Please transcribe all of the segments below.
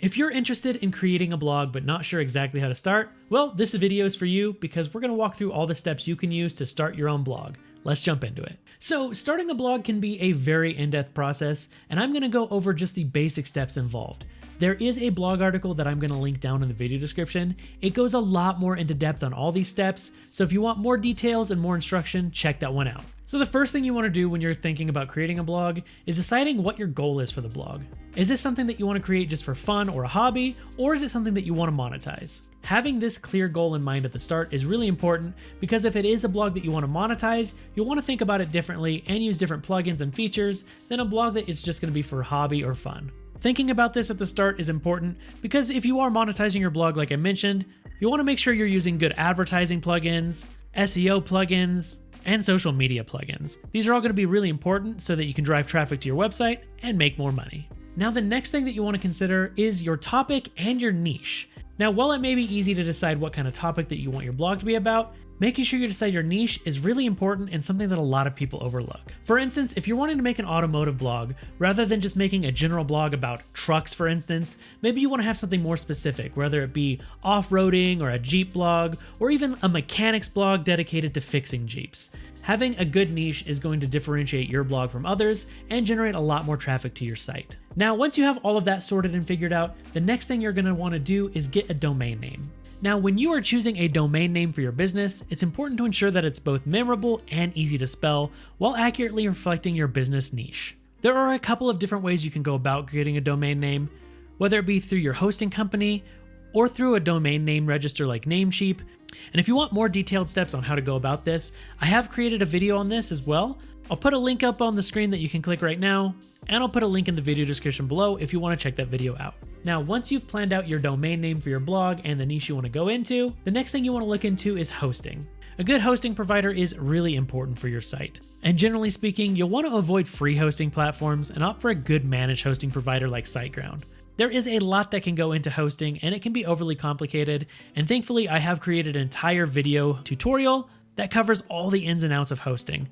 If you're interested in creating a blog but not sure exactly how to start, well, this video is for you because we're going to walk through all the steps you can use to start your own blog. Let's jump into it. So starting a blog can be a very in-depth process, and I'm going to go over just the basic steps involved. There is a blog article that I'm going to link down in the video description. It goes a lot more into depth on all these steps, so if you want more details and more instruction, check that one out. So the first thing you want to do when you're thinking about creating a blog is deciding what your goal is for the blog. Is this something that you want to create just for fun or a hobby, or is it something that you want to monetize? Having this clear goal in mind at the start is really important because if it is a blog that you want to monetize, you'll want to think about it differently and use different plugins and features than a blog that is just going to be for hobby or fun. Thinking about this at the start is important because if you are monetizing your blog like I mentioned, you want to make sure you're using good advertising plugins, SEO plugins, and social media plugins. These are all going to be really important so that you can drive traffic to your website and make more money. Now, the next thing that you want to consider is your topic and your niche. Now, while it may be easy to decide what kind of topic that you want your blog to be about, making sure you decide your niche is really important and something that a lot of people overlook. For instance, if you're wanting to make an automotive blog, rather than just making a general blog about trucks, for instance, maybe you want to have something more specific, whether it be off-roading or a Jeep blog, or even a mechanics blog dedicated to fixing Jeeps. Having a good niche is going to differentiate your blog from others and generate a lot more traffic to your site. Now, once you have all of that sorted and figured out, the next thing you're going to want to do is get a domain name. Now, when you are choosing a domain name for your business, it's important to ensure that it's both memorable and easy to spell while accurately reflecting your business niche. There are a couple of different ways you can go about creating a domain name, whether it be through your hosting company or through a domain name register like Namecheap. And if you want more detailed steps on how to go about this, I have created a video on this as well. I'll put a link up on the screen that you can click right now, and I'll put a link in the video description below if you want to check that video out. Now, once you've planned out your domain name for your blog and the niche you want to go into, the next thing you want to look into is hosting. A good hosting provider is really important for your site. And generally speaking, you'll want to avoid free hosting platforms and opt for a good managed hosting provider like SiteGround. There is a lot that can go into hosting and it can be overly complicated, and thankfully I have created an entire video tutorial that covers all the ins and outs of hosting.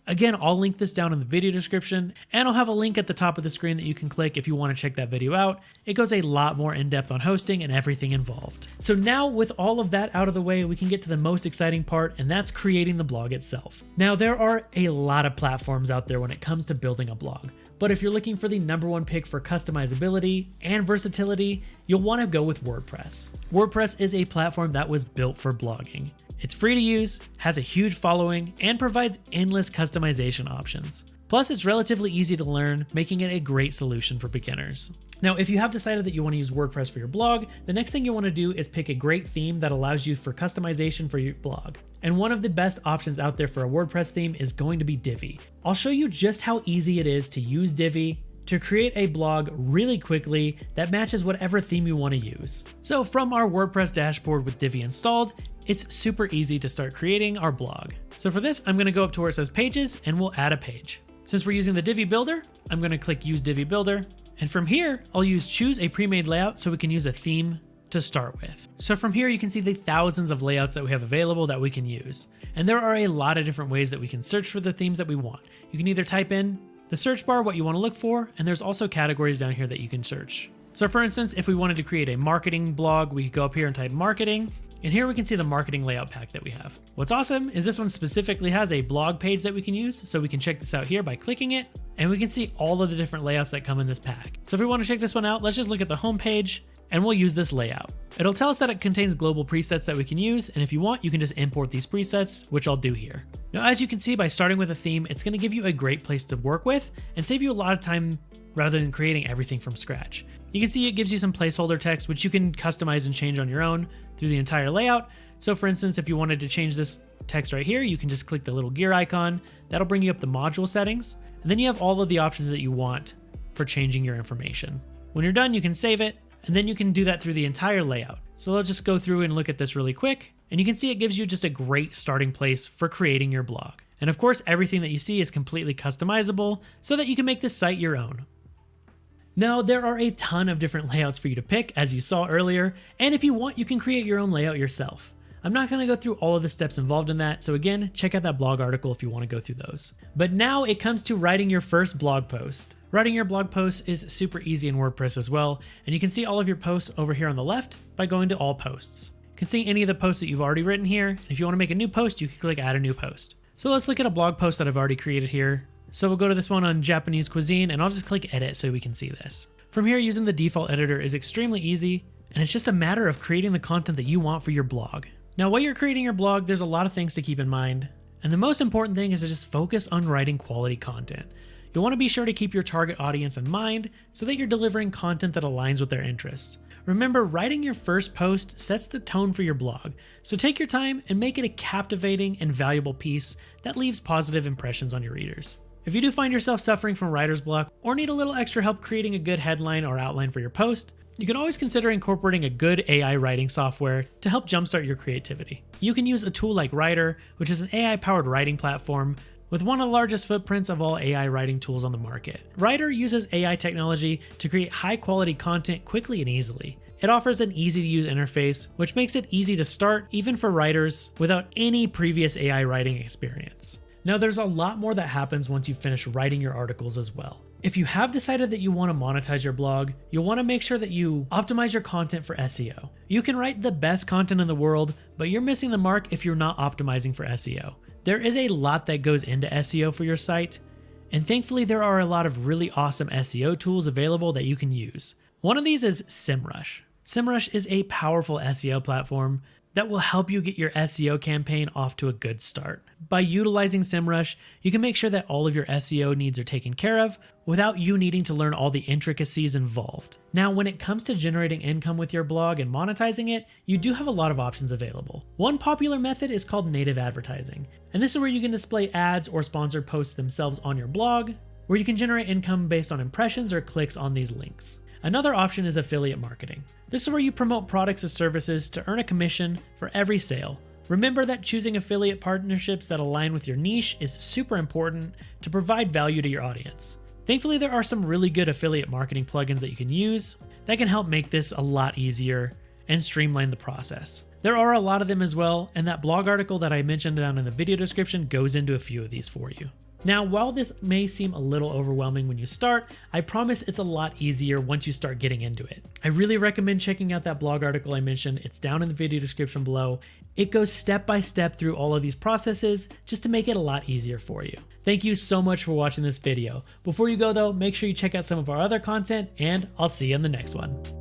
Again, I'll link this down in the video description, and I'll have a link at the top of the screen that you can click if you want to check that video out. It goes a lot more in depth on hosting and everything involved. So now with all of that out of the way, we can get to the most exciting part, and that's creating the blog itself. Now, there are a lot of platforms out there when it comes to building a blog. But if you're looking for the #1 pick for customizability and versatility, you'll want to go with WordPress. WordPress is a platform that was built for blogging. It's free to use, has a huge following, and provides endless customization options. Plus, it's relatively easy to learn, making it a great solution for beginners. Now, if you have decided that you want to use WordPress for your blog, the next thing you want to do is pick a great theme that allows you for customization for your blog. And one of the best options out there for a WordPress theme is going to be Divi. I'll show you just how easy it is to use Divi to create a blog really quickly that matches whatever theme you want to use. So from our WordPress dashboard with Divi installed, it's super easy to start creating our blog. So for this, I'm going to go up to where it says pages and we'll add a page. Since we're using the Divi builder, I'm going to click use Divi builder. And from here, I'll use choose a pre-made layout so we can use a theme to start with. So from here, you can see the thousands of layouts that we have available that we can use. And there are a lot of different ways that we can search for the themes that we want. You can either type in the search bar what you want to look for, and there's also categories down here that you can search. So for instance, if we wanted to create a marketing blog, we could go up here and type marketing. And here we can see the marketing layout pack that we have. What's awesome is this one specifically has a blog page that we can use, so we can check this out here by clicking it, and we can see all of the different layouts that come in this pack. So if we want to check this one out, let's just look at the home page, and we'll use this layout. It'll tell us that it contains global presets that we can use, and if you want, you can just import these presets, which I'll do here. Now, as you can see, by starting with a theme, it's going to give you a great place to work with and save you a lot of time rather than creating everything from scratch. You can see it gives you some placeholder text, which you can customize and change on your own through the entire layout. So for instance, if you wanted to change this text right here, you can just click the little gear icon. That'll bring you up the module settings. And then you have all of the options that you want for changing your information. When you're done, you can save it, and then you can do that through the entire layout. So let's just go through and look at this really quick. And you can see it gives you just a great starting place for creating your blog. And of course, everything that you see is completely customizable so that you can make this site your own. Now, there are a ton of different layouts for you to pick, as you saw earlier, and if you want, you can create your own layout yourself. I'm not going to go through all of the steps involved in that, so again, check out that blog article if you want to go through those. But now it comes to writing your first blog post. Writing your blog post is super easy in WordPress as well, and you can see all of your posts over here on the left by going to all posts. You can see any of the posts that you've already written here, and if you want to make a new post, you can click add a new post. So let's look at a blog post that I've already created here. So we'll go to this one on Japanese cuisine, and I'll just click edit so we can see this. From here, using the default editor is extremely easy, and it's just a matter of creating the content that you want for your blog. Now, while you're creating your blog, there's a lot of things to keep in mind, and the most important thing is to just focus on writing quality content. You'll want to be sure to keep your target audience in mind so that you're delivering content that aligns with their interests. Remember, writing your first post sets the tone for your blog, so take your time and make it a captivating and valuable piece that leaves positive impressions on your readers. If you do find yourself suffering from writer's block or need a little extra help creating a good headline or outline for your post, you can always consider incorporating a good AI writing software to help jumpstart your creativity. You can use a tool like Writer, which is an AI-powered writing platform with one of the largest footprints of all AI writing tools on the market. Writer uses AI technology to create high-quality content quickly and easily. It offers an easy-to-use interface, which makes it easy to start even for writers without any previous AI writing experience. Now, there's a lot more that happens once you finish writing your articles as well. If you have decided that you want to monetize your blog, you'll want to make sure that you optimize your content for SEO. You can write the best content in the world, but you're missing the mark if you're not optimizing for SEO. There is a lot that goes into SEO for your site, and thankfully there are a lot of really awesome SEO tools available that you can use. One of these is SEMrush. SEMrush is a powerful SEO platform that will help you get your SEO campaign off to a good start. By utilizing SEMrush, you can make sure that all of your SEO needs are taken care of without you needing to learn all the intricacies involved. Now, when it comes to generating income with your blog and monetizing it, you do have a lot of options available. One popular method is called native advertising, and this is where you can display ads or sponsored posts themselves on your blog, where you can generate income based on impressions or clicks on these links. Another option is affiliate marketing. This is where you promote products or services to earn a commission for every sale. Remember that choosing affiliate partnerships that align with your niche is super important to provide value to your audience. Thankfully, there are some really good affiliate marketing plugins that you can use that can help make this a lot easier and streamline the process. There are a lot of them as well, and that blog article that I mentioned down in the video description goes into a few of these for you. Now, while this may seem a little overwhelming when you start, I promise it's a lot easier once you start getting into it. I really recommend checking out that blog article I mentioned. It's down in the video description below. It goes step by step through all of these processes just to make it a lot easier for you. Thank you so much for watching this video. Before you go though, make sure you check out some of our other content, and I'll see you in the next one.